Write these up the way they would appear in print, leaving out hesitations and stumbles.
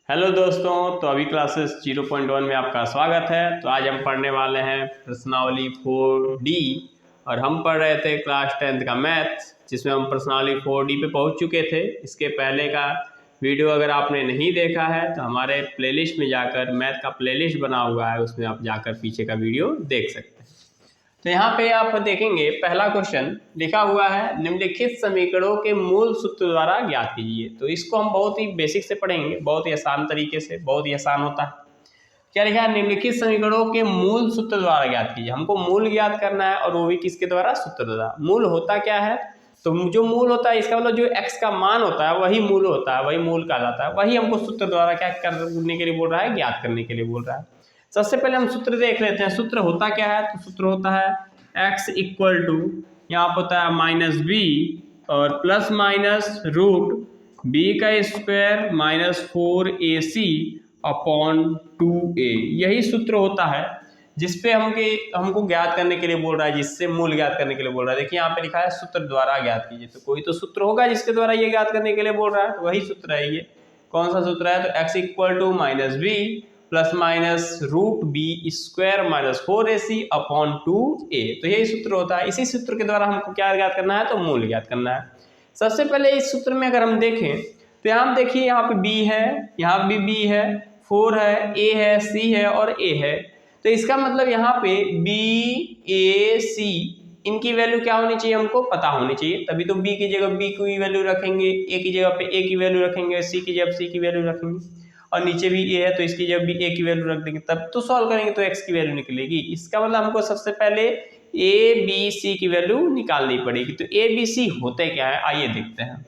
Hello दोस्तों, तो अभी क्लासेस 0.1 में आपका स्वागत है। तो आज हम पढ़ने वाले हैं प्रश्नावली 4D और हम पढ़ रहे थे क्लास 10th का मैथ्स, जिसमें हम प्रश्नावली 4D पे पहुंच चुके थे। इसके पहले का वीडियो अगर आपने नहीं देखा है तो हमारे प्लेलिस्ट में जाकर मैथ का प्लेलिस्ट बना हुआ है, उसमें आप जाकर पीछे का वीडियो देख सकते हैं। तो यहाँ पे आप देखेंगे पहला क्वेश्चन लिखा हुआ है, निम्नलिखित समीकरणों के मूल सूत्र द्वारा ज्ञात कीजिए। तो इसको हम बहुत ही बेसिक से पढ़ेंगे, बहुत ही आसान तरीके से, बहुत ही आसान होता है। क्या लिखा है? निम्नलिखित समीकरणों के मूल सूत्र द्वारा ज्ञात कीजिए। हमको मूल ज्ञात करना है और वो भी किसके द्वारा? सूत्र द्वारा। मूल होता क्या है? तो जो मूल होता है इसका मतलब जो x का मान होता है वही मूल होता है, वही मूल कहा जाता है। वही हमको सूत्र द्वारा क्या करने के लिए बोल रहा है? ज्ञात करने के लिए बोल रहा है। सबसे पहले हम सूत्र देख लेते हैं। सूत्र होता क्या है? तो सूत्र होता है x इक्वल टू, यहाँ पर होता है माइनस बी और प्लस माइनस रूट बी का square minus 4ac upon 2a। यही सूत्र होता है जिसपे हमको ज्ञात करने के लिए बोल रहा है, जिससे मूल ज्ञात करने के लिए बोल रहा है। देखिए यहाँ पे लिखा है सूत्र द्वारा ज्ञात कीजिए, तो कोई तो सूत्र होगा जिसके द्वारा ये ज्ञात करने के लिए बोल रहा है, तो वही सूत्र है ये। कौन सा सूत्र है? तो x equal to minus b plus minus root b square minus 4ac upon 2a। तो यही सूत्र होता है। इसी सूत्र के द्वारा हमको क्या ज्ञात करना है? तो मूल ज्ञात करना है। सबसे पहले इस सूत्र में अगर हम देखें तो यहाँ देखिए, यहाँ पे b है, यहाँ भी b है, 4 है, a है, c है और a है। तो इसका मतलब यहाँ पे b a c इनकी वैल्यू क्या होनी चाहिए? हमको पता होनी चाहिए। तभी तो b की जगह b की वैल्यू रखेंगे, a की जगह पे a की वैल्यू रखेंगे, c की जगह c की वैल्यू रखेंगे, और नीचे भी a है तो इसकी जब भी a की वैल्यू रख देंगे, तब तो सॉल्व करेंगे तो x की वैल्यू निकलेगी। इसका मतलब हमको सबसे पहले a b c की वैल्यू निकालनी पड़ेगी। तो a b c होते क्या है, आइए देखते हैं।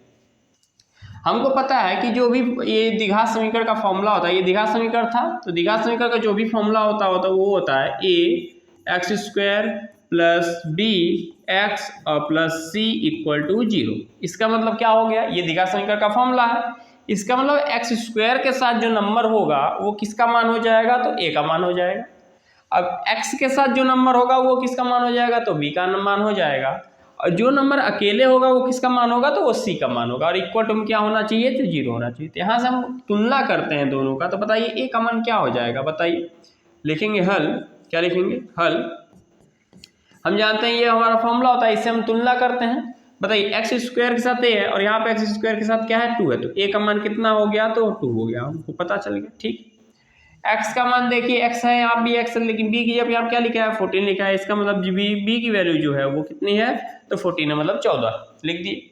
हमको पता है कि जो भी ये द्विघात समीकरण का फॉर्मूला होता है, ये द्विघात समीकरण था, तो द्विघात समीकरण का जो भी फॉर्मूला होता है वो होता है a x square plus b x और प्लस सी इक्वल टू 0। इसका मतलब क्या हो गया? ये द्विघात समीकरण का फॉर्मूला है। इसका मतलब एक्स स्क्वायर के साथ जो नंबर होगा वो किसका मान हो जाएगा? तो a का मान हो जाएगा। अब x के साथ जो नंबर होगा वो किसका मान हो जाएगा? तो b का मान हो जाएगा। और जो नंबर अकेले होगा वो किसका मान होगा? तो वो c का मान होगा। और इक्वल टू में क्या होना चाहिए? तो 0 होना चाहिए। तो यहाँ से हम तुलना करते हैं दोनों का। तो बताइए a का मान क्या हो जाएगा? बताइए। लिखेंगे हल। क्या लिखेंगे? हल। हम जानते हैं ये हमारा फॉर्मूला होता है, इससे हम तुलना करते हैं। बताइए एक्स स्क्वायर के साथ a है और यहाँ पे एक्स स्क्वायर के साथ क्या है? 2 है। तो a का मान कितना हो गया? तो 2 हो गया, हमको पता चल गया। ठीक। x का मान देखिए, x है, यहाँ भी x है, लेकिन b की जब यहाँ क्या लिखा है? 14 लिखा है। इसका मतलब b की वैल्यू जो है वो कितनी है? तो 14 है, मतलब 14 लिख दिए।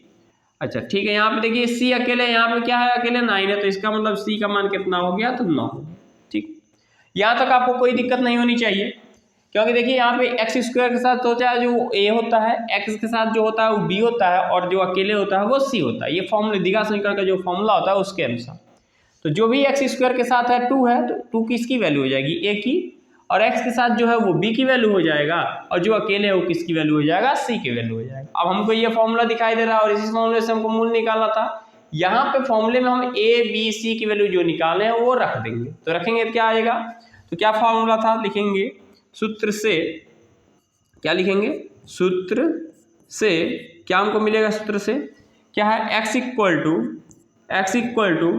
अच्छा ठीक है। यहाँ पे देखिए c अकेले, यहाँ पे क्या है? अकेले 9 है, तो इसका मतलब c का मान कितना हो गया? तो 9। ठीक। यहाँ तक आपको कोई दिक्कत नहीं होनी चाहिए, क्योंकि देखिए यहाँ पे एक्स स्क्वायर के साथ होता है जो a होता है, x के साथ जो होता है वो b होता है, और जो अकेले होता है वो c होता है। ये फॉर्मूला द्विघात समीकरण का जो फॉर्मूला होता है उसके अनुसार। तो जो भी एक्स स्क्वायर के साथ है 2 है, तो 2 किसकी वैल्यू हो जाएगी? a की। और x के साथ जो है वो b की वैल्यू हो जाएगा, और जो अकेले है वो किसकी वैल्यू हो जाएगा? c की वैल्यू हो जाएगा। अब हमको ये फॉर्मूला दिखाई दे रहा है और इसी फॉर्मूले से हमको मूल निकालना था। यहाँ पे फॉर्मूले में हम a b c की वैल्यू जो निकाले हैं वो रख देंगे। तो रखेंगे तो क्या आएगा? तो क्या फॉर्मूला था? लिखेंगे सूत्र से। क्या लिखेंगे? सूत्र से क्या हमको मिलेगा? सूत्र से क्या है? x इक्वल टू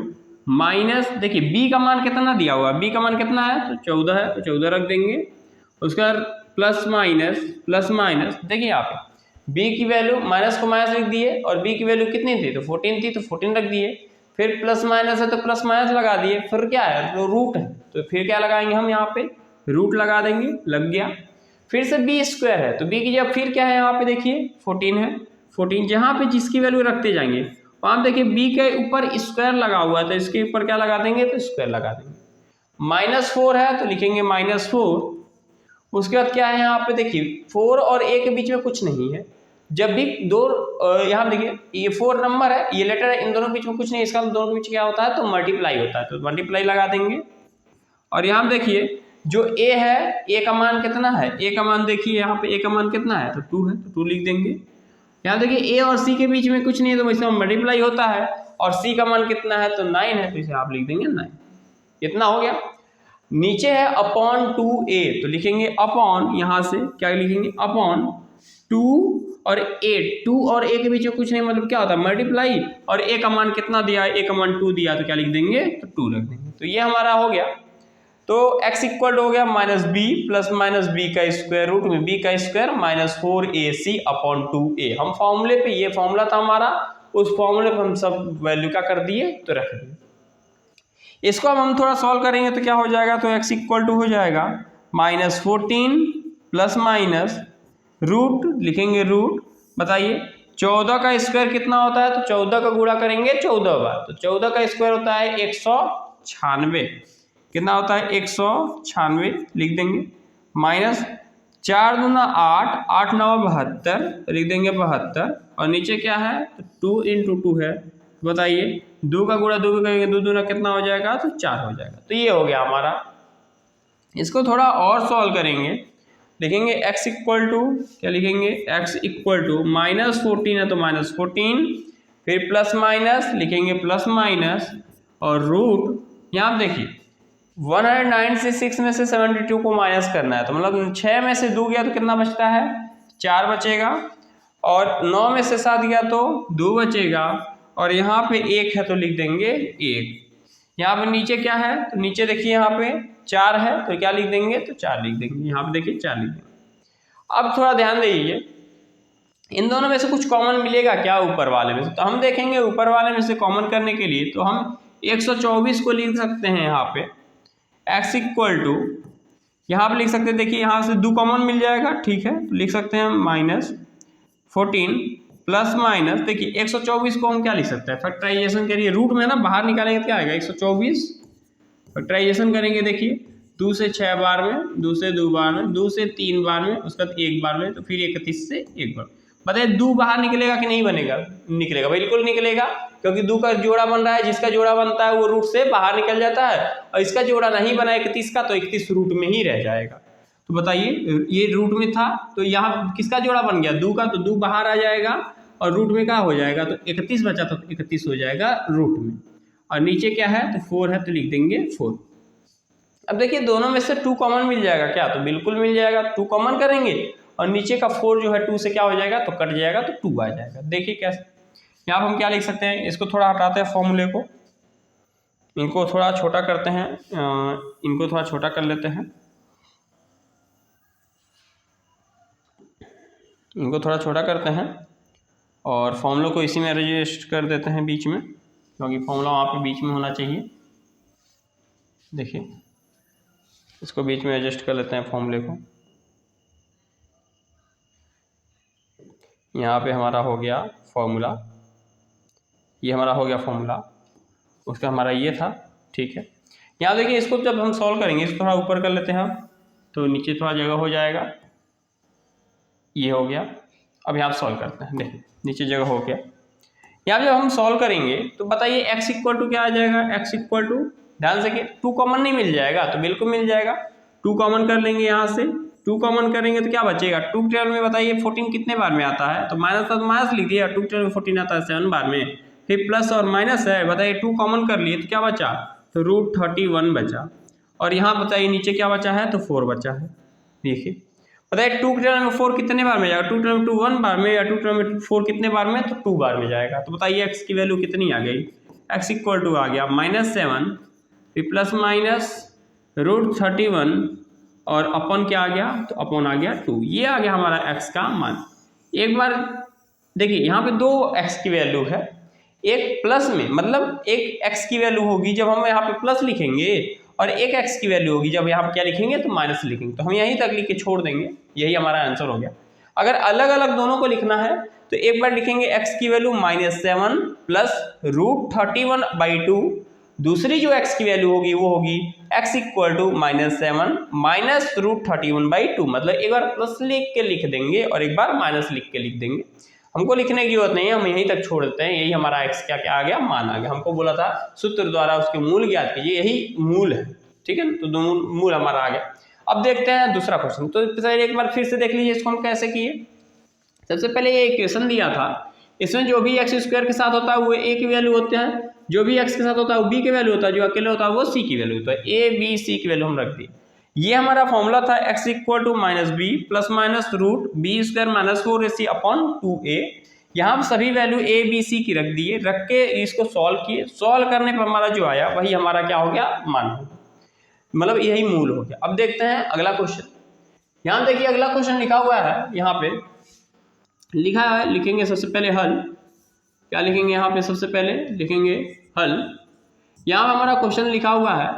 माइनस, देखिए b का मान कितना दिया हुआ है? b का मान कितना है? तो 14 है, तो 14 रख देंगे। उसके बाद प्लस माइनस देखिए यहाँ पे b की वैल्यू, माइनस को माइनस लिख दिए, और b की वैल्यू कितनी थी? तो 14 थी, तो 14 रख दिए। फिर प्लस माइनस है तो प्लस माइनस लगा दिए। फिर क्या है? तो रूट है, तो फिर क्या लगाएंगे हम? यहाँ पे रूट लगा देंगे, लग गया। फिर से बी स्क्वायर है, तो बी की जगह फिर क्या है? यहाँ पे देखिए 14 है, 14 जहाँ पे जिसकी वैल्यू रखते जाएंगे वहाँ देखिए बी के ऊपर स्क्वायर लगा हुआ है, तो इसके ऊपर क्या लगा देंगे? तो स्क्वायर लगा देंगे। -4 है तो लिखेंगे -4। उसके बाद क्या है? यहाँ पे देखिए 4 और a के बीच में कुछ नहीं है। जब भी दो यहाँ देखिए ये 4 नंबर है, ये लेटर है, इन दोनों के बीच में कुछ नहीं है, इसका दोनों के बीच क्या होता है? तो मल्टीप्लाई होता है, तो मल्टीप्लाई लगा देंगे। और यहाँ देखिए जो a है, a का मान कितना है? a का मान देखिए यहाँ पे a का मान कितना है? तो 2 है, तो 2 लिख देंगे। यहाँ देखिए a और c के बीच में कुछ नहीं है, तो इसमें मल्टीप्लाई होता है, और c का मान कितना है? तो 9 है, तो इसे आप लिख देंगे 9। इतना हो गया। नीचे है अपॉन 2a, तो लिखेंगे अपॉन, यहाँ से क्या लिखेंगे? अपॉन 2 और ए, 2 और ए के बीच में कुछ नहीं, मतलब क्या होता है मल्टीप्लाई, और ए का मान कितना दिया है, ए का मान 2 दिया, तो क्या लिख देंगे, तो 2 रख देंगे। तो ये हमारा हो गया। तो x इक्वल हो गया minus b plus minus b का स्क्वायर रूट में बी का square minus 4ac upon 2a। हम फॉर्मूले पे, ये फॉर्मूला था हमारा, उस फॉर्मूले पे हम सब वैल्यू क्या कर दिए, तो रख दिए। इसको अब हम थोड़ा सॉल्व करेंगे तो क्या हो जाएगा, तो x इक्वल टू हो जाएगा माइनस 14 प्लस माइनस रूट, लिखेंगे रूट, बताइए 14 का स्क्वायर कितना होता है, तो 14 का गुणा करेंगे 14 बार, तो 14 का स्क्वायर होता है 196, कितना होता है 196 लिख देंगे, माइनस 4 दूना 8, 8 9 72, लिख देंगे 72, और नीचे क्या है, तो 2 इंटू 2 है, तो बताइए 2 का गुणा 2 करेंगे, 2 दूना कितना हो जाएगा, तो 4 हो जाएगा। तो ये हो गया हमारा। इसको थोड़ा और सॉल्व करेंगे, लिखेंगे x इक्वल टू, क्या लिखेंगे, x इक्वल टू माइनस 14 है तो माइनस 14, फिर प्लस माइनस लिखेंगे प्लस माइनस, और रूट, यहाँ आप देखिए 196 में से 72 को माइनस करना है, तो मतलब 6 में से 2 गया तो कितना बचता है, 4 बचेगा, और 9 में से 7 गया तो 2 बचेगा, और यहाँ पे 1 है तो लिख देंगे 1। यहाँ पे नीचे क्या है, तो नीचे देखिए यहाँ पे 4 है तो क्या लिख देंगे, तो 4 लिख देंगे, यहाँ पे देखिए 4 लिख देंगे। अब थोड़ा ध्यान दीजिए, इन दोनों में से कुछ कॉमन मिलेगा क्या ऊपर वाले में से, तो हम देखेंगे ऊपर वाले में से कॉमन करने के लिए, तो हम 124 को लिख सकते हैं यहाँ पे x इक्वल टू, यहाँ पे लिख सकते हैं, देखिए यहाँ से 2 कॉमन मिल जाएगा, ठीक है, तो लिख सकते हैं माइनस 14 प्लस माइनस, देखिए 124 को हम क्या लिख सकते हैं, फैक्टराइजेशन करिए, रूट में ना बाहर निकालेंगे तो क्या आएगा 124, फैक्टराइजेशन करेंगे, देखिए 2 से 6 बार में, 2 से 2 बार में, 2 से 3 बार में, उसके बाद 1 बार में, तो फिर 31 से 1 बार। बताइए 2 बाहर निकलेगा कि नहीं बनेगा, निकलेगा, बिल्कुल निकलेगा, क्योंकि 2 का जोड़ा बन रहा है, जिसका जोड़ा बनता है वो रूट से बाहर निकल जाता है, और इसका जोड़ा नहीं बना 31 का, तो 31 रूट में ही रह जाएगा। तो बताइए ये रूट में था, तो यहाँ किसका जोड़ा बन गया, 2 का, तो 2 बाहर आ जाएगा, और रूट में क्या हो जाएगा, तो 31 बचा, तो 31 हो जाएगा रूट में, और नीचे क्या है, तो 4 है तो लिख देंगे 4। अब देखिए दोनों में से 2 कॉमन मिल जाएगा क्या, तो बिल्कुल मिल जाएगा, 2 कॉमन करेंगे, और नीचे का 4 जो है 2 से क्या हो जाएगा, तो कट जाएगा, तो 2 आ जाएगा। देखिए कैसे, यहाँ पर हम क्या लिख सकते हैं, इसको थोड़ा हटाते हैं फॉर्मूले को, इनको थोड़ा छोटा करते हैं, इनको थोड़ा छोटा कर लेते हैं, इनको थोड़ा छोटा करते हैं, और फॉर्मूले को इसी में एडजस्ट कर देते हैं बीच में, क्योंकि फॉर्मूला वहाँ पे बीच में होना चाहिए। देखिए इसको बीच में एडजस्ट कर लेते हैं फॉर्मूले को, यहाँ पे हमारा हो गया फॉर्मूला, ये हमारा हो गया फॉर्मूला, उसका हमारा ये था, ठीक है। यहाँ देखिए इसको जब हम सॉल्व करेंगे, इसको थोड़ा ऊपर कर लेते हैं हम, तो नीचे थोड़ा जगह हो जाएगा, ये हो गया। अब यहाँ सॉल्व करते हैं, देखिए नीचे जगह हो गया। यहाँ जब हम सॉल्व करेंगे तो बताइए x इक्वल टू क्या आ जाएगा, x इक्वल टू, ध्यान से कि 2 कॉमन नहीं मिल जाएगा, तो बिल्कुल मिल जाएगा, 2 कॉमन कर लेंगे, यहाँ से 2 कॉमन करेंगे तो क्या बचेगा, 2 के टर्म में बताइए 14 कितने बार में आता है, तो माइनस था तो माइनस लिख दिया, 2 के टर्म में 14 आता है 7 बार में, फिर प्लस और माइनस है, बताइए 2 कॉमन कर लिए तो क्या बचा, तो रूट 31 बचा, और यहाँ बताइए नीचे क्या बचा है, तो 4 बचा है। देखिए बताइए 2 के टर्म में 4 कितने बार में जाएगा, 2 टर्म में 2 1 बार में, या 2 टर्म में 4 कितने बार में, तो 2 बार में जाएगा। तो बताइए x की वैल्यू कितनी आ गई, x इक्वल टू आ गया -7, फिर प्लस माइनस रूट 31, और अपन क्या आ गया, तो अपन आ गया 2, ये आ गया हमारा x का मान। एक बार देखिए यहाँ पे 2 x की वैल्यू है, एक प्लस में, मतलब एक x की वैल्यू होगी जब हम यहाँ पे प्लस लिखेंगे, और एक x की वैल्यू होगी जब यहाँ पे क्या लिखेंगे, तो माइनस लिखेंगे, तो हम यहीं तक लिख के छोड़ देंगे, यही हमारा आंसर हो गया। अगर अलग अलग दोनों को लिखना है तो एक बार लिखेंगे x की वैल्यू -7 प्लस रूट 31/2, दूसरी जो x की वैल्यू होगी वो होगी x equal to -7 minus root 31/2, मतलब एक बार प्लस लिख के लिख देंगे और एक बार माइनस लिख के लिख देंगे, हमको लिखने की जरूरत नहीं है, हम यहीं तक छोड़ देते हैं, यही हमारा x क्या क्या आ गया, मान आ गया। हमको बोला था सूत्र द्वारा उसके मूल ज्ञात कीजिए, यही मूल है, ठीक है, तो दोनों मूल हमारा आ गया। अब देखते हैं दूसरा क्वेश्चन, तो एक बार फिर से देख लीजिए इसको हम कैसे किए। सबसे पहले ये इक्वेशन दिया था, इसमें जो भी एक्स स्क्वायर के साथ होता है वो a की वैल्यू होते हैं, जो भी x के साथ होता है वो b की वैल्यू होता है, जो अकेले होता है वो c की वैल्यू होता है, a b c की वैल्यू हम रख दी। ये हमारा फॉर्मूला था x equal to minus b plus minus root b square minus 4ac upon 2a। यहाँ सभी वैल्यू a b c की रख दिए, रख के इसको सॉल्व किए, सॉल्व करने पर हमारा जो आया वही हमारा क्या हो गया, मान हो गया, मतलब यही मूल हो गया। अब देखते हैं अगला क्वेश्चन। यहाँ देखिए अगला क्वेश्चन लिखा हुआ है, यहाँ पे लिखा है, लिखेंगे सबसे पहले हल। क्या लिखेंगे यहाँ पे, सबसे पहले लिखेंगे हल। यहाँ हमारा क्वेश्चन लिखा हुआ है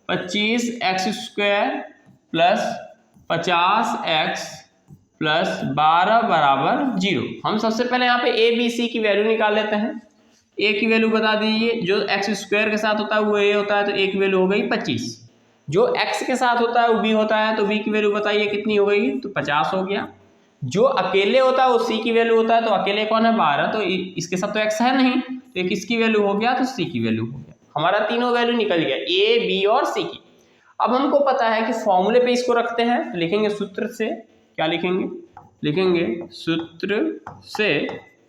25x square plus 50x plus 12 बराबर 0। हम सबसे पहले यहाँ पे a b c की वैल्यू निकाल लेते हैं। a की वैल्यू बता दीजिए, जो x स्क्वायर के साथ होता है वो a होता है, तो a की वैल्यू हो गई 25। जो x के साथ होता है वो b होता है, तो b की वैल्यू बताइए कितनी हो गई, तो 50 हो गया। जो अकेले होता है वो c की वैल्यू होता है, तो अकेले कौन है, 12, तो इसके साथ तो x है नहीं, तो एक इसकी वैल्यू हो गया, तो c की वैल्यू हो गया। हमारा तीनों वैल्यू निकल गया, a b और c की। अब हमको पता है कि फॉर्मूले पे इसको रखते हैं, तो लिखेंगे सूत्र से, क्या लिखेंगे, लिखेंगे सूत्र से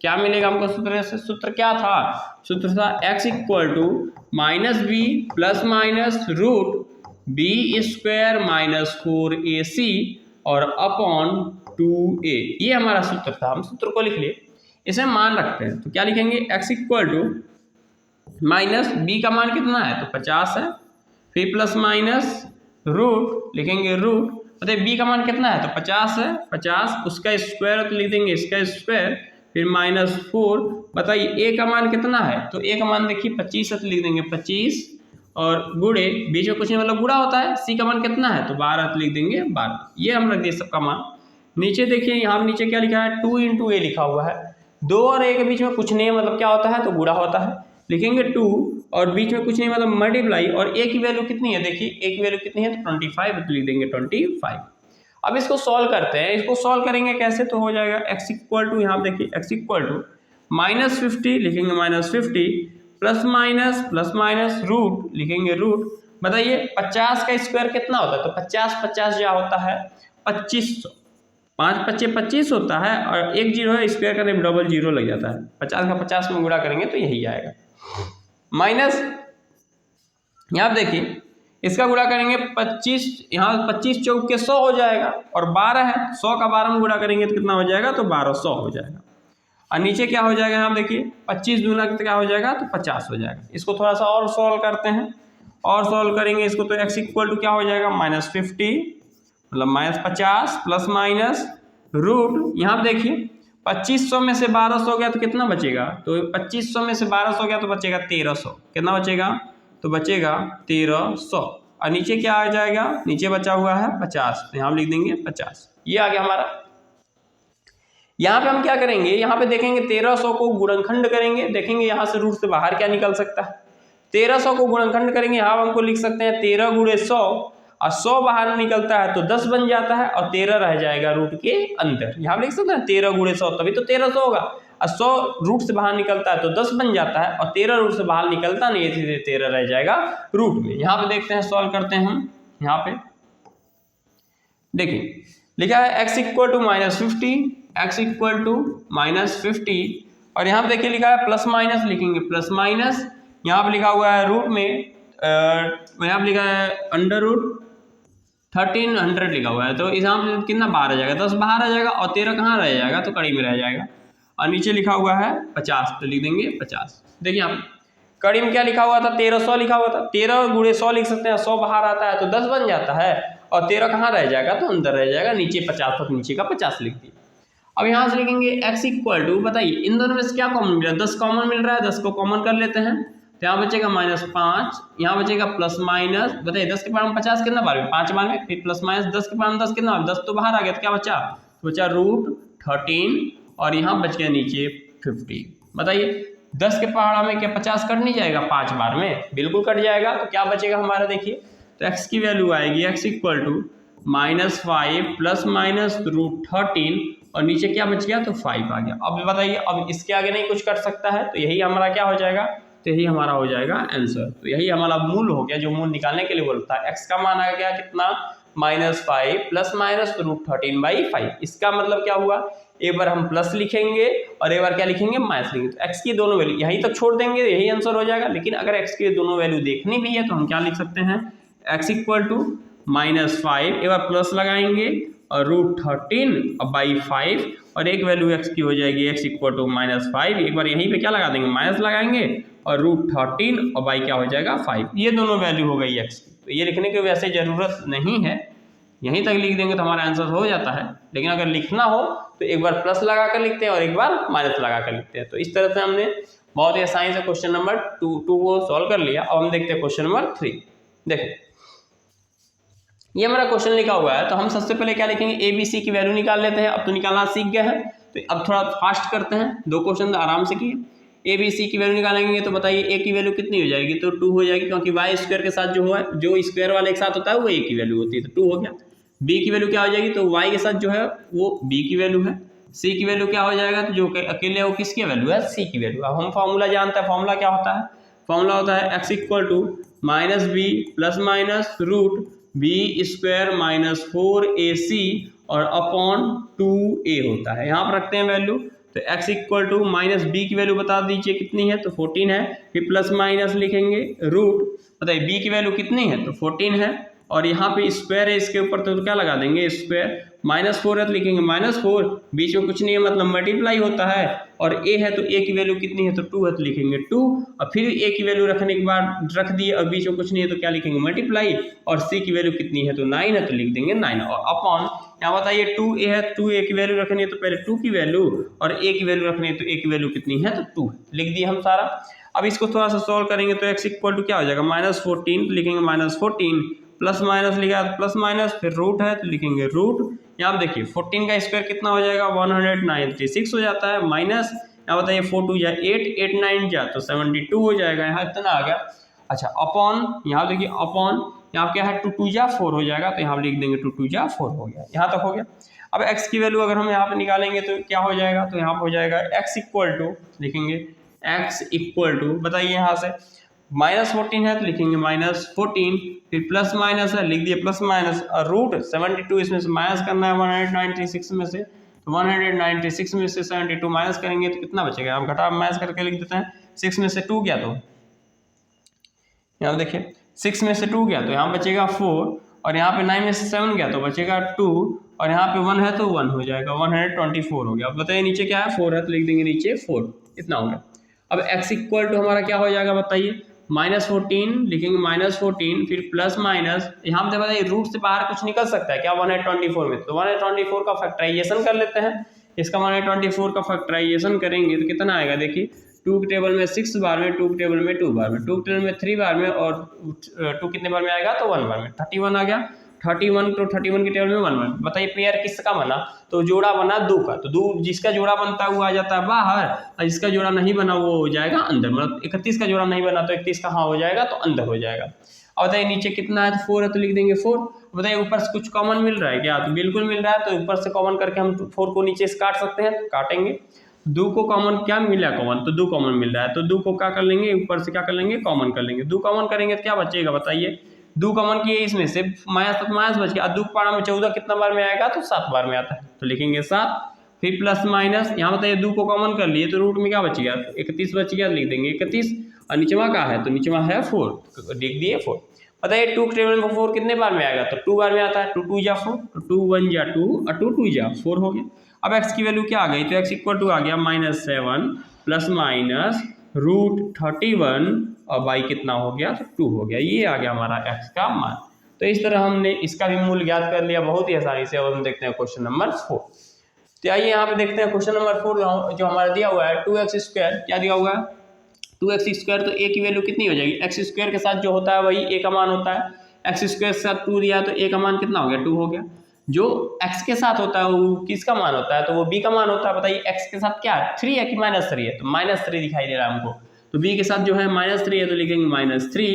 क्या मिलेगा हमको, सूत्र से, सूत्र क्या था, सूत्र था x equal to minus b plus minus root b square minus 4ac और अपॉन 2a। ये हमारा सूत्र था, हम सूत्र को लिख लिए, इसे मान रखते हैं। तो क्या लिखेंगे, x equal to minus b का मान कितना है, तो 50 है, फिर प्लस माइनस रूट, लिखेंगे रूट, बताइए बी का मान कितना है, तो 50 है, 50 उसका स्क्वायर तो लिख देंगे इसका स्क्वायर, फिर माइनस 4, बताइए ए का मान कितना है, तो ए का मान देखिए 25 है, तो लिख देंगे 25 और गुणे, बीच में कुछ नहीं मतलब गुणा होता है, सी का मान कितना है, तो 12, तो लिख देंगे 12। ये हम रख दिए सबका मान। नीचे देखिए, यहाँ पे नीचे क्या लिखा है, 2 × a लिखा हुआ है, 2 और a के बीच में कुछ नहीं है, मतलब क्या होता है, तो गुणा होता है, लिखेंगे 2 और बीच में कुछ नहीं मतलब मल्टीप्लाई, और a की वैल्यू कितनी है, देखिए a की वैल्यू कितनी है, तो 25, तो लिख देंगे 25। अब इसको सॉल्व करते हैं, इसको सॉल्व करेंगे कैसे, तो हो जाएगा x इक्वल टू, यहाँ देखिए x इक्वल टू माइनस 50, लिखेंगे माइनस 50 प्लस माइनस रूट, लिखेंगे रूट, बताइए 50 का स्क्वायर कितना होता है, तो 50 जो होता है 2500, 5 × 5 = 25 होता है, और एक जीरो है, स्क्वायर करने में डबल जीरो लग जाता है, 50 का 50 में गुणा करेंगे तो यही आएगा, माइनस यहाँ देखिए इसका गुणा करेंगे 25, यहाँ 25 चौक के 100 हो जाएगा, और 12 है, 100 का 12 में गुणा करेंगे तो कितना हो जाएगा, तो 1200 हो जाएगा। और नीचे क्या हो जाएगा, यहाँ देखिए 25 दूना क्या हो जाएगा, तो 50 हो जाएगा। इसको थोड़ा सा और सॉल्व करते हैं, और सॉल्व करेंगे इसको, तो x इक्वल टू क्या हो जाएगा, माइनस 50 मतलब माइनस 50 प्लस माइनस रूट, यहाँ देखिए 2500 में से 1200 गया तो कितना बचेगा, तो 2500 में से 1200 गया तो बचेगा 1300, कितना बचेगा, तो बचेगा 1300। और नीचे क्या आ जाएगा, नीचे बचा हुआ है 50, तो यहाँ लिख देंगे 50। ये आ गया हमारा। यहाँ पे हम क्या करेंगे, यहाँ पे देखेंगे 1300 को गुणनखंड करेंगे, देखेंगे यहाँ से रूट से बाहर क्या निकल सकता है। 1300 को गुणनखंड करेंगे, यहाँ हमको लिख सकते हैं 13 × 100, और 100 बाहर निकलता है तो 10 बन जाता है, और 13 रह जाएगा रूट के अंदर। यहाँ लिख सकते हैं 13 × 100, तभी तो 1300 होगा, और 100 रूट से बाहर निकलता है तो 10 बन जाता है, और 13 रूट से बाहर निकलता नहीं, इसलिए 13 रह जाएगा रूट में। यहाँ पे देखते हैं, सॉल्व करते हैं हम। यहाँ पे देखिए लिखा है x equal to minus 50, x equal to minus 50, और यहाँ पे देखिए लिखा है प्लस माइनस, लिखेंगे प्लस माइनस, यहाँ पे लिखा हुआ है रूट में, यहाँ पे लिखा है अंडर रूट 1300 लिखा हुआ है, तो यहाँ पे कितना बाहर आ जाएगा, 10 बाहर आ जाएगा, और 13 कहाँ रह जाएगा, तो कड़ी में रह जाएगा। और नीचे लिखा हुआ है 50, तो लिख देंगे 50। देखिए आप कड़ी में क्या लिखा हुआ था, 1300 लिखा हुआ था, 13 × 100 लिख सकते हैं, 100 बाहर आता है तो 10 बन जाता है, और 13 कहाँ रह जाएगा, तो अंदर रह जाएगा, नीचे 50 तक, नीचे का 50 लिख दिया। अब यहाँ से लिखेंगे x इक्वल टू, बताइए इन दोनों में से क्या कॉमन मिल रहा है, 10 कॉमन मिल रहा है, 10 को कॉमन कर लेते हैं, तो यहाँ बचेगा -5, यहाँ बचेगा प्लस माइनस, बताइए 10 के पावर में 50 कितना बार में, 5 बार में, फिर प्लस माइनस 10 के पावर में 10 कितना, 10 तो बाहर आ गया, तो क्या बचा, तो बचा रूट 13, और यहाँ बच गया नीचे 50। बताइए 10 के पहाड़ा में क्या 50 कट नहीं जाएगा 5 बार में, बिल्कुल कट जाएगा, तो क्या बचेगा हमारा, देखिए तो x की वैल्यू आएगी x equal to -5 plus minus root 13, और नीचे क्या बच गया, तो 5 आ गया। अब बताइए, अब इसके आगे नहीं कुछ कर सकता है, तो यही हमारा क्या हो जाएगा, तो यही हमारा हो जाएगा आंसर। तो यही हमारा मूल हो गया, जो मूल निकालने के लिए बोलता है। x का मान आ गया कितना, -5 प्लस माइनस रूट 13/5। इसका मतलब क्या हुआ, एक बार हम प्लस लिखेंगे और एक बार क्या लिखेंगे, माइनस लिखेंगे, तो x की दोनों वैल्यू यहीं तक छोड़ देंगे, यही आंसर हो जाएगा। लेकिन अगर x की दोनों वैल्यू देखनी भी है तो हम क्या लिख सकते हैं, x इक्वल टू -5, एक बार प्लस लगाएंगे और √13 और बाई 5 और एक वैल्यू x की हो जाएगी x इक्वल टू -5, एक बार यहीं पे क्या लगा देंगे माइनस लगाएंगे और √13 और बाई क्या हो जाएगा 5, ये दोनों वैल्यू हो गई x की। तो ये लिखने की वैसे ज़रूरत नहीं है, यहीं तक लिख देंगे तो हमारा आंसर हो जाता है, लेकिन अगर लिखना हो तो एक बार प्लस लगा कर लिखते हैं और एक बार माइनस लगा कर लिखते हैं। तो इस तरह से हमने बहुत ही आसानी से क्वेश्चन नंबर 2 को सॉल्व कर लिया। अब हम देखते हैं क्वेश्चन नंबर 3। देखो ये हमारा क्वेश्चन लिखा हुआ है, तो हम सबसे पहले क्या लिखेंगे, ए बी सी की वैल्यू निकाल लेते हैं। अब तो निकालना सीख गए हैं, तो अब थोड़ा फास्ट करते हैं, 2 क्वेश्चन आराम से किए। ए बी सी की वैल्यू निकालेंगे तो बताइए ए की वैल्यू कितनी हो जाएगी, तो 2 हो जाएगी, क्योंकि वाई स्क्वायर के साथ जो है जो स्क्वायर वाले एक साथ होता है वो ए की वैल्यू होती है, तो 2 हो गया। बी की वैल्यू क्या हो जाएगी, तो वाई के साथ जो है वो बी की वैल्यू है। सी की वैल्यू क्या हो जाएगा, तो जो अकेले वो किसकी वैल्यू है, सी की वैल्यू। अब हम फॉर्मूला जानते हैं, फॉर्मूला क्या होता है, फॉर्मूला होता है x equal to minus b plus minus root b square minus 4ac और अपॉन 2a होता है। यहाँ पर रखते हैं वैल्यू, तो x equal to minus b की वैल्यू बता दीजिए कितनी है, तो 14 है। फिर प्लस माइनस लिखेंगे रूट, बताइए b की वैल्यू कितनी है, तो 14 है, और यहाँ पे स्क्वायर है इसके ऊपर, तो क्या लगा देंगे स्क्वायर, -4 है तो लिखेंगे -4, बीच में कुछ नहीं है मतलब मल्टीप्लाई होता है, और a है तो a की वैल्यू कितनी है, तो 2 है तो लिखेंगे 2, और फिर a की वैल्यू रखने के बाद रख दिए और बीच में कुछ नहीं है तो क्या लिखेंगे मल्टीप्लाई, और c की वैल्यू कितनी है, तो 9 है तो लिख देंगे 9, और अपॉन यहाँ बताइए 2a है, 2a की वैल्यू रखनी है तो पहले 2 की वैल्यू, और a की वैल्यू रखनी है तो a की वैल्यू कितनी है, तो 2 लिख दिए हम सारा। अब इसको थोड़ा सा सॉल्व करेंगे तो x इक्वल टू क्या हो जाएगा, -14, तो लिखेंगे -14, प्लस माइनस लिखा तो प्लस माइनस, फिर रूट है तो लिखेंगे रूट। यहाँ देखिए 14 का स्क्वायर कितना हो जाएगा, 196 हो जाता है, माइनस यहाँ बताइए 4 2 जा 8, 8 9 जा तो 72 हो जाएगा, यहाँ इतना आ गया। अच्छा अपॉन, यहाँ देखिए अपॉन, यहाँ क्या है 2 2 जा 4 हो जाएगा, तो यहाँ लिख देंगे 2 2 जा 4 हो गया, यहाँ तक हो गया। अब x की वैल्यू अगर हम यहाँ पे निकालेंगे तो क्या हो जाएगा, तो यहाँ पे हो जाएगा x इक्वल टू, लिखेंगे x इक्वल टू, बताइए यहाँ से -14 है तो लिखेंगे -14, फिर प्लस माइनस है लिख दिए प्लस माइनस, और रूट 72 इसमें से माइनस करना है 196 में से, तो 196 में से 72 माइनस करेंगे तो कितना बचेगा, हम घटा माइनस करके लिख देते हैं, 6 में से 2 गया तो यहाँ देखिए 6 में से 2 गया तो यहाँ बचेगा 4, और यहाँ पे 9 में से 7 गया तो बचेगा 2, और यहाँ पे 1 है तो 1 हो जाएगा, 124 हो गया। अब बताइए नीचे क्या है, 4 है तो लिख देंगे नीचे 4, इतना हो गया। अब x इक्वल टू हमारा क्या हो जाएगा बताइए, -14 लिखेंगे -14, फिर प्लस माइनस, यहाँ पे बताइए रूट से बाहर कुछ निकल सकता है क्या 124 में, तो 124 का फैक्टराइजेशन कर लेते हैं। इसका 124 का फैक्टराइजेशन करेंगे तो कितना आएगा, देखिए 2 के टेबल में 6 बार में, 2 के टेबल में 2 बार में, 2 के टेबल में 3 बार में, और 2 कितने बार में आएगा, तो 1 बार में, 31 आ गया। 31 तो 31 के टेबल में 1 1, बताइए पेयर किसका बना, तो जोड़ा बना 2 का, तो 2 जिसका जोड़ा बनता है वो आ जाता है बाहर, और जिसका जोड़ा नहीं बना वो हो जाएगा अंदर, मतलब 31 का जोड़ा नहीं बना तो 31 कहाँ हो जाएगा, तो अंदर हो जाएगा। और बताइए नीचे कितना है, तो 4 है तो लिख देंगे 4। बताइए ऊपर से कुछ कॉमन मिल रहा है क्या, तो बिल्कुल मिल रहा है, तो ऊपर से कॉमन करके हम 4 को नीचे से काट सकते हैं, काटेंगे 2 को कॉमन, क्या मिला कॉमन, तो 2 कॉमन मिल रहा है, तो 2 को क्या कर लेंगे, ऊपर से क्या कर लेंगे, कॉमन कर लेंगे, 2 कॉमन करेंगे तो क्या बचेगा बताइए, 2 कॉमन किए इसमें से माइनस बच गया, 2 पारा में 14 कितना बार में आएगा, तो 7 बार में आता है, तो लिखेंगे 7, फिर प्लस माइनस, यहाँ बताइए 2 को कॉमन कर लिए तो रूट में क्या बच गया, 31 बच गया, लिख देंगे 31, और नीचवा का है तो नीचवा है 4, लिख दिए 4। बताइए 2 के टेबल में 4 कितने बार में आएगा, तो 2 बार में आता है, 2 2 जा 4, तो 2 1 जा 2 और 2 2 जा 4 हो गया। अब x की वैल्यू क्या आ गई, तो x इक्वल टू आ गया -7 प्लस माइनस √31, और बाई कितना हो गया, तो 2 हो गया, ये आ गया हमारा x का मान। तो इस तरह हमने इसका भी मूल्य ज्ञात कर लिया बहुत ही आसानी से। अब हम देखते हैं क्वेश्चन नंबर 4। तो आइए यहाँ पे देखते हैं क्वेश्चन नंबर 4 जो हमारा दिया हुआ है 2x², क्या दिया हुआ है 2x², तो a की वैल्यू कितनी हो जाएगी, x² के साथ जो होता है वही a का मान होता है, x² के साथ 2 दिया तो a का मान कितना हो गया, 2 हो गया। जो x के साथ होता है वो किसका मान होता है, तो वो b का मान होता है। बताइए x के साथ क्या है, 3 है कि -3 है, तो -3 दिखाई दे रहा है हमको, तो b के साथ जो है -3 है तो लिखेंगे -3,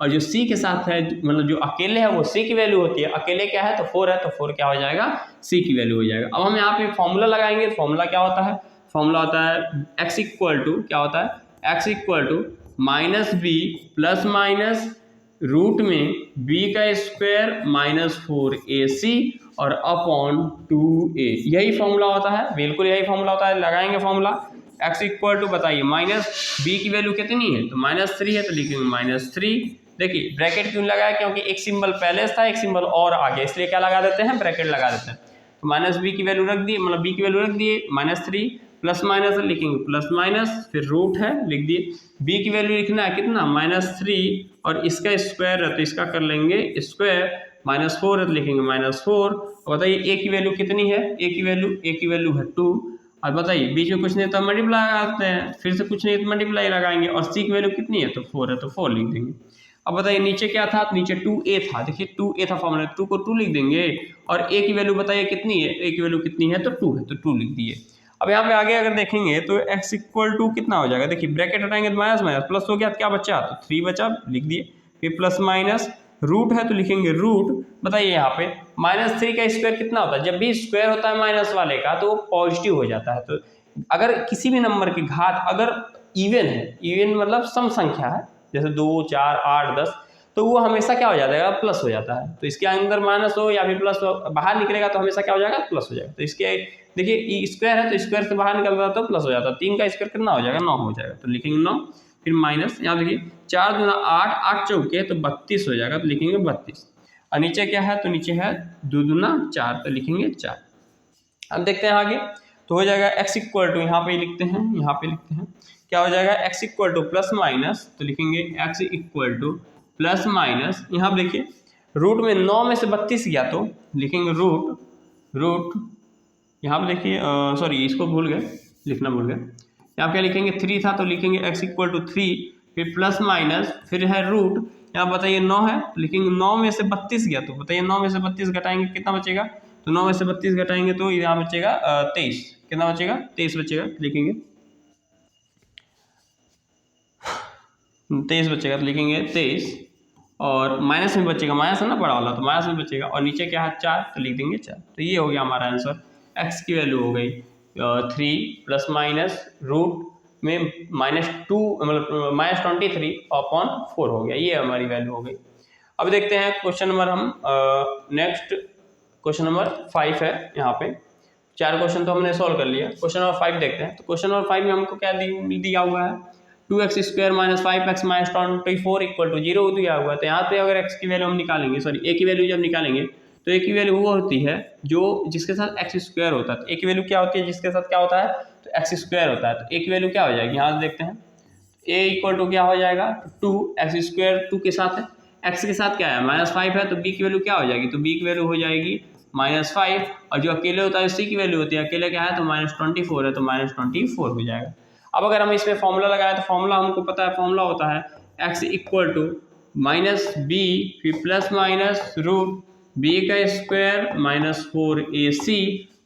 और जो c के साथ है मतलब जो अकेले है वो c की वैल्यू होती है, अकेले क्या है तो 4 है, तो 4 क्या हो जाएगा, c की वैल्यू हो जाएगा। अब हम यहाँ पे फॉर्मूला लगाएंगे, फॉर्मूला क्या होता है, फॉर्मूला होता है x इक्वल टू, क्या होता है, x equal to -b plus minus root में b का स्क्वायर -4ac और अपॉन 2a, यही फॉर्मूला होता है, बिल्कुल यही फॉर्मूला होता है। लगाएंगे फॉर्मूला x इक्वल टू, बताइए माइनस b की वैल्यू कितनी है, तो -3 है तो लिखेंगे -3, देखिए ब्रैकेट क्यों लगाया, क्योंकि एक सिंबल पहले था, एक सिंबल और आगे, इसलिए क्या लगा देते हैं, ब्रैकेट लगा देते हैं। तो माइनस बी की वैल्यू रख दिए, मतलब बी की वैल्यू रख दिए -3, प्लस माइनस लिखेंगे प्लस माइनस, फिर रूट है लिख दिए। बी की वैल्यू लिखना है कितना, -3, और इसका स्क्वायर है तो इसका कर लेंगे स्क्वायर, -4 है तो लिखेंगे -4। और बताइए ए की वैल्यू कितनी है, ए की वैल्यू है 2। और बताइए बीच में कुछ नहीं तो मल्टीप्लाई लगाते हैं, फिर से कुछ नहीं तो मल्टीप्लाई लगाएंगे, और सी की वैल्यू कितनी है तो 4 है तो 4 लिख देंगे। अब बताइए नीचे क्या था, नीचे 2a था, देखिए 2a था फॉर्मूला, 2 को 2 लिख देंगे, और a की वैल्यू बताइए कितनी है, a की वैल्यू कितनी है तो 2 है तो 2 लिख दिए। अब यहाँ पे आगे अगर देखेंगे तो x इक्वल टू कितना हो जाएगा, देखिए ब्रैकेट हटाएंगे तो माइनस माइनस प्लस हो गया, तो क्या बचा तो 3 बचा, लिख दिए। फिर प्लस माइनस रूट है तो लिखेंगे रूट, बताइए यहाँ पे -3 का स्क्वायर कितना होता है, जब भी स्क्वायर होता है माइनस वाले का तो वो पॉजिटिव हो जाता है। तो अगर किसी भी नंबर की घात अगर इवन है, इवन मतलब सम संख्या है, जैसे 2, 4, 8, 10, तो वो हमेशा क्या हो जाता है, प्लस हो जाता है। तो इसके अंदर माइनस हो या फिर प्लस हो, बाहर निकलेगा तो हमेशा क्या हो जाएगा, प्लस हो जाएगा। तो इसके देखिए स्क्वायर है तो स्क्वायर से बाहर निकल रहा है तो प्लस हो जाता है, 3 का स्क्वायर कितना हो जाएगा, 9 हो जाएगा, तो लिखेंगे 9। फिर माइनस, यहाँ देखिए 4 दूना 8, 8 चौके तो 32 हो जाएगा, तो लिखेंगे 32। और नीचे क्या है, तो नीचे है 2 दूना 4, तो लिखेंगे 4। अब देखते हैं आगे, तो हो जाएगा x इक्वल टू, यहाँ पे लिखते हैं, यहाँ पे लिखते हैं क्या हो जाएगा, x equal two plus minus, तो लिखेंगे x equal two plus minus, यहाँ पे देखिए रूट में 9 में से 32 गया तो लिखेंगे रूट यहाँ पे देखिए सॉरी इसको भूल गए, लिखना भूल गए, यहाँ क्या लिखेंगे 3 था तो लिखेंगे x इक्वल टू 3, फिर प्लस माइनस, फिर है रूट, यहाँ बताइए 9 है तो लिखेंगे 9 में से 32 गया, तो बताइए 9 में से 32 घटाएंगे कितना बचेगा, तो 9 में से 32 घटाएंगे तो यहाँ बचेगा 23, कितना बचेगा 23 बचेगा, लिखेंगे 23 बचेगा, तो लिखेंगे 23, और माइनस में बचेगा, माइनस है ना बड़ा वाला तो माइनस में बचेगा, और नीचे क्या है 4 तो लिख देंगे 4। तो ये हो गया हमारा आंसर, x की वैल्यू हो गई 3 प्लस माइनस रूट में -2 मतलब -23/4 हो गया, ये हमारी वैल्यू हो गई। अब देखते हैं क्वेश्चन नंबर, हम नेक्स्ट क्वेश्चन नंबर 5 है, यहाँ पे 4 क्वेश्चन तो हमने सॉल्व कर लिया। क्वेश्चन नंबर 5 देखते हैं, तो क्वेश्चन नंबर 5 में हमको क्या दिया हुआ है, 2x square minus 5x minus 24 equal to 0 दिया हुआ है। तो यहाँ पे अगर x की वैल्यू हम निकालेंगे, सॉरी a की वैल्यू जब निकालेंगे तो a की वैल्यू वो होती है जो जिसके साथ x स्क्वायर होता है, तो a की वैल्यू क्या होती है जिसके साथ क्या होता है तो x स्क्वायर होता है। तो a की वैल्यू क्या हो जाएगी, यहाँ से देखते हैं, a इक्वल टू क्या हो जाएगा 2x स्क्वायर 2 के साथ है, x के साथ क्या है -5 है, तो b की वैल्यू क्या हो जाएगी, तो b की वैल्यू हो जाएगी -5, और जो अकेले होता है c की वैल्यू होती है, अकेले क्या है तो -24 है, तो -24 हो जाएगा। अब अगर हम इसमें फॉर्मूला लगाएं तो फॉर्मूला हमको पता है, फॉर्मूला होता है x इक्वल टू -b फिर प्लस माइनस रूट b का स्क्वायर -4ac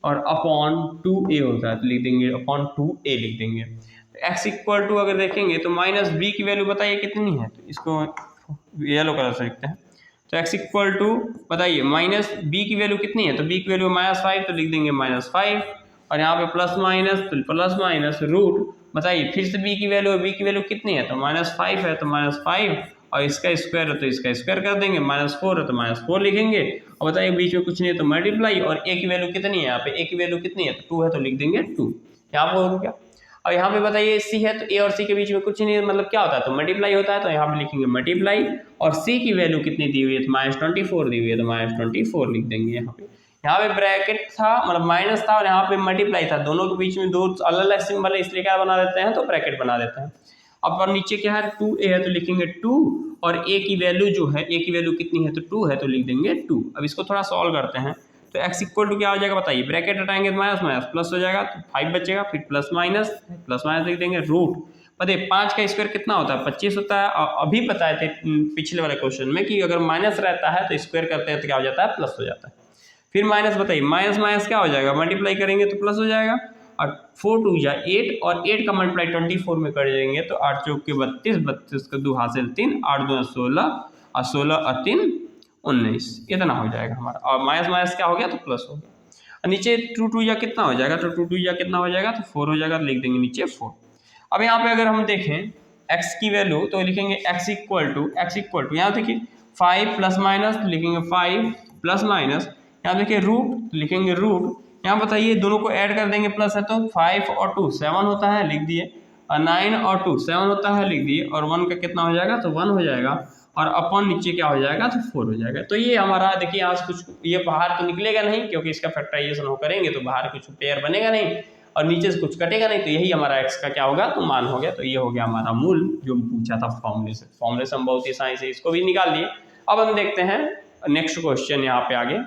और अपॉन 2a होता है, तो लिख देंगे अपॉन 2a लिख देंगे। तो x इक्वल टू अगर देखेंगे तो -b की वैल्यू बताइए कितनी है, तो इसको येलो कलर से लिखते हैं। तो x इक्वल टू बताइए -b की वैल्यू कितनी है, तो b की वैल्यू -5 तो लिख देंगे -5, और यहाँ पे प्लस माइनस रूट, बताइए फिर से b की वैल्यू कितनी है, तो -5 है तो -5, और इसका स्क्वायर है तो इसका स्क्वायर कर देंगे, -4 है तो -4 लिखेंगे, और बताइए बीच में कुछ नहीं है तो मल्टीप्लाई, और a की वैल्यू कितनी है, यहाँ पे a की वैल्यू कितनी है तो 2 है तो लिख देंगे 2, यहाँ पे हो गया। और यहाँ पे बताइए c है तो a और c के बीच में कुछ नहीं है, मतलब क्या होता है तो मल्टीप्लाई होता है, तो यहाँ पे लिखेंगे मल्टीप्लाई, और c की वैल्यू कितनी दी हुई है तो -24 दी हुई है, तो -24 लिख देंगे। यहाँ पे ब्रैकेट था मतलब माइनस था, और यहाँ पे मल्टीप्लाई था, दोनों के बीच में दो अलग अलग सिंबल है, इसलिए क्या बना देते हैं तो ब्रैकेट बना देते हैं। अब और नीचे क्या है 2a है तो लिखेंगे 2, और a की वैल्यू जो है a की वैल्यू कितनी है तो 2 है तो लिख देंगे 2। अब इसको थोड़ा सॉल्व करते हैं, तो x इक्वल टू क्या हो जाएगा बताइए, ब्रैकेट हटाएंगे तो माइनस प्लस हो जाएगा, तो 5 बचेगा, फिर प्लस माइनस लिख देंगे रूट, बताइए 5 का स्क्वायर कितना होता है 25 होता है, और अभी बताए थे पिछले वाले क्वेश्चन में कि अगर माइनस रहता है तो स्क्वायर करते हैं तो क्या हो जाता है प्लस हो जाता है। फिर माइनस, बताइए माइनस क्या हो जाएगा, मल्टीप्लाई करेंगे तो प्लस हो जाएगा, और 4 2 या 8, और 8 का मल्टीप्लाई 24 में कर देंगे तो 8 चौक के 32 का 2 हासिल 3, 8 2 16, और 16 और 3 19, इतना हो जाएगा हमारा, और माइनस क्या हो गया तो प्लस हो गया। और नीचे 2 2 या कितना हो जाएगा, तो 2 2 या कितना हो जाएगा तो 4 हो जाएगा, लिख देंगे नीचे 4। अब यहाँ पे अगर हम देखें x की वैल्यू तो लिखेंगे x इक्वल टू यहाँ देखिए 5 प्लस माइनस लिखेंगे 5 प्लस माइनस, यहाँ देखिए रूट लिखेंगे रूट, यहाँ बताइए दोनों को ऐड कर देंगे प्लस है तो 5 और 2 7 होता है लिख दिए, और 9 और 2 7 होता है लिख दिए, और 1 का कितना हो जाएगा तो 1 हो जाएगा, और अपॉन नीचे क्या हो जाएगा, तो 4 हो जाएगा। तो ये हमारा देखिए यहाँ से कुछ ये बाहर तो निकलेगा नहीं, क्योंकि इसका फैक्टराइजेशन हो करेंगे तो बाहर कुछ पेयर बनेगा नहीं और नीचे से कुछ कटेगा नहीं, तो यही हमारा x का क्या होगा, तो मान हो गया। तो ये हो गया हमारा मूल जो पूछा था फॉर्मूले से। फॉर्मूले से हम बहुत ही आसानी से इसको भी निकाल लिए। अब हम देखते हैं नेक्स्ट क्वेश्चन यहाँ पे आगे।